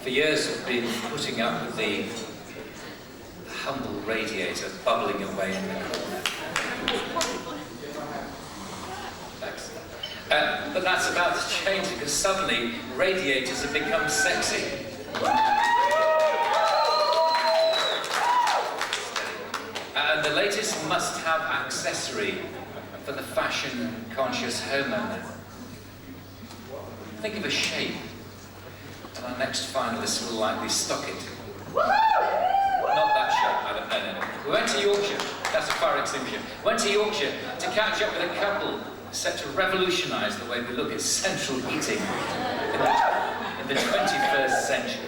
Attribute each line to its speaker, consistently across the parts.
Speaker 1: For years I've been putting up with the humble radiator bubbling away in the corner. Thanks. But that's about to change because suddenly radiators have become sexy. And the latest must-have accessory for the fashion-conscious homeowner. Think of a shape, and our next finalist will likely stock it. Not that shape, no. We went to Yorkshire, that's a fire extinguisher. Went to Yorkshire to catch up with a couple set to revolutionise the way we look at central heating in the 21st century.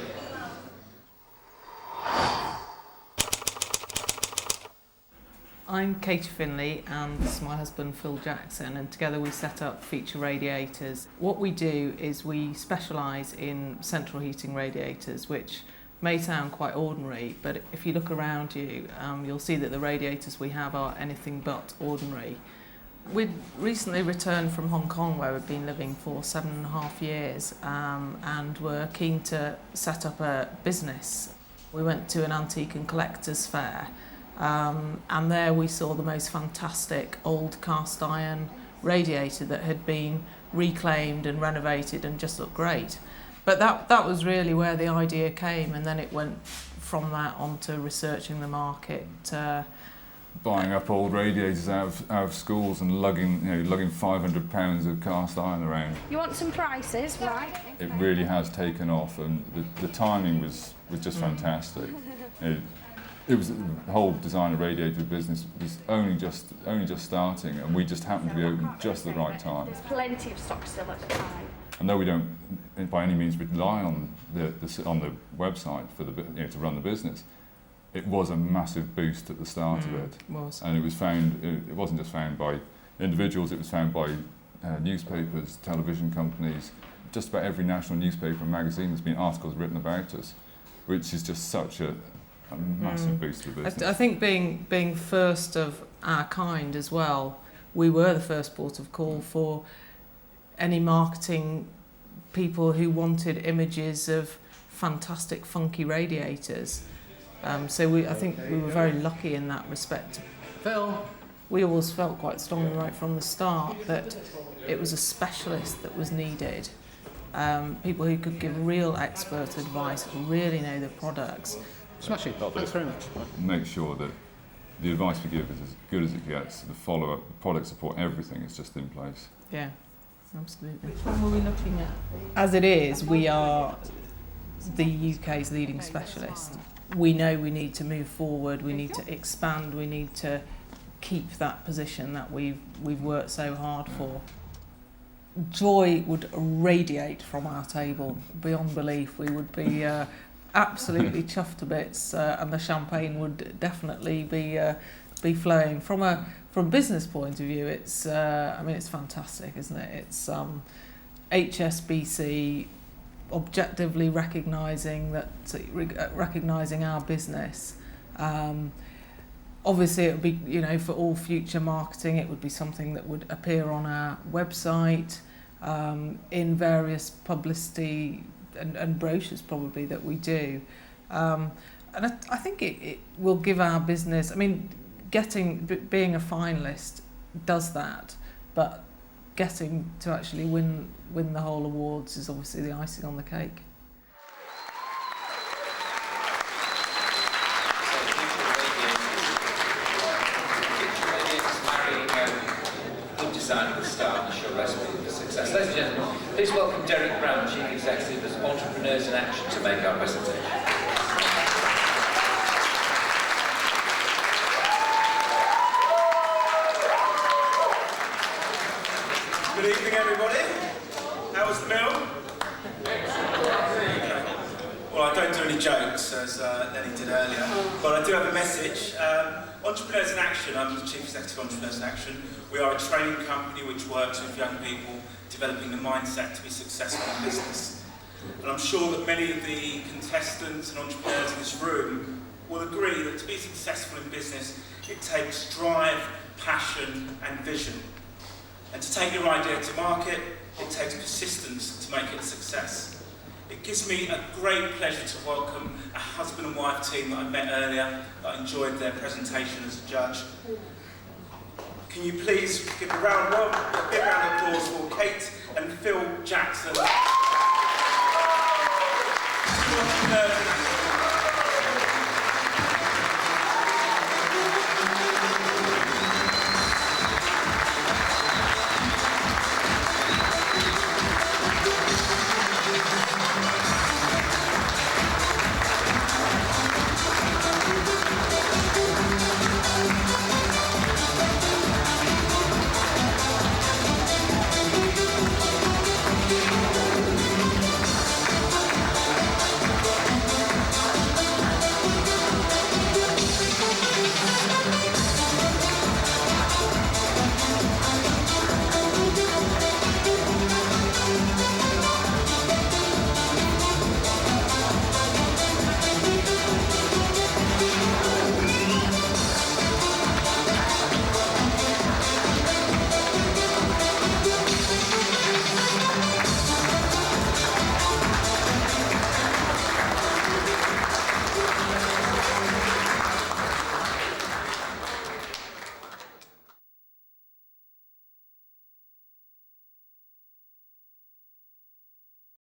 Speaker 2: I'm Katie Finley and this is my husband Phil Jackson, and together we set up Feature Radiators. What we do is we specialise in central heating radiators, which may sound quite ordinary, but if you look around you, you'll see that the radiators we have are anything but ordinary. We'd recently returned from Hong Kong, where we've been living for 7.5 years, and were keen to set up a business. We went to an antique and collectors fair, and there we saw the most fantastic old cast iron radiator that had been reclaimed and renovated and just looked great. But that was really where the idea came, and then it went from that on to researching the market.
Speaker 3: Buying up old radiators out of schools and lugging £500 of cast iron around.
Speaker 4: You want some prices, right?
Speaker 3: It really has taken off, and the timing was just fantastic. It was the whole designer radiator business was only just starting, and we just happened to be open just at the right time.
Speaker 4: There's plenty of stock still at the time.
Speaker 3: And though we don't by any means rely on the website for to run the business, it was a massive boost at the start of it.
Speaker 2: Was.
Speaker 3: And it was found. It wasn't just found by individuals. It was found by newspapers, television companies. Just about every national newspaper and magazine has been articles written about us, which is just such a massive boost to the business.
Speaker 2: I think being first of our kind as well, we were the first port of call for any marketing people who wanted images of fantastic, funky radiators. So I think we were very lucky in that respect.
Speaker 1: Phil?
Speaker 2: We always felt quite strongly right from the start that it was a specialist that was needed. People who could give real expert advice, who really know the products.
Speaker 5: Smashing. Thanks very much.
Speaker 3: Make sure that the advice we give is as good as it gets. The follow-up, the product support, everything is just in place.
Speaker 2: Yeah, absolutely. Which one were we looking at? As it is, we are the UK's leading specialist. We know we need to move forward, we need to expand, we need to keep that position that we've worked so hard for. Joy would radiate from our table beyond belief. We would be absolutely chuffed to bits, and the champagne would definitely be flowing. From a business point of view, it's it's fantastic, isn't it? It's HSBC objectively recognising our business. Obviously, it would be, for all future marketing, it would be something that would appear on our website, in various publicity and brochures probably that we do. And I think it will give our business, being a finalist does that, but getting to actually win the whole awards is obviously the icing on the cake.
Speaker 1: Good design at the start and a sure recipe for success. Ladies and gentlemen, please welcome Derek Brown, Chief Executive of Entrepreneurs in Action, to make our presentation.
Speaker 6: Good evening, everybody. How was the meal? Well, I don't do any jokes, as Lenny did earlier, but I do have a message. Entrepreneurs in Action, I'm the Chief Executive of Entrepreneurs in Action. We are a training company which works with young people, developing the mindset to be successful in business. And I'm sure that many of the contestants and entrepreneurs in this room will agree that to be successful in business, it takes drive, passion, and vision. And to take your idea to market, it takes persistence to make it a success. It gives me a great pleasure to welcome a husband and wife team that I met earlier, that I enjoyed their presentation as a judge. Can you please give a big round of applause for Kate and Phil Jackson? Entrepreneurs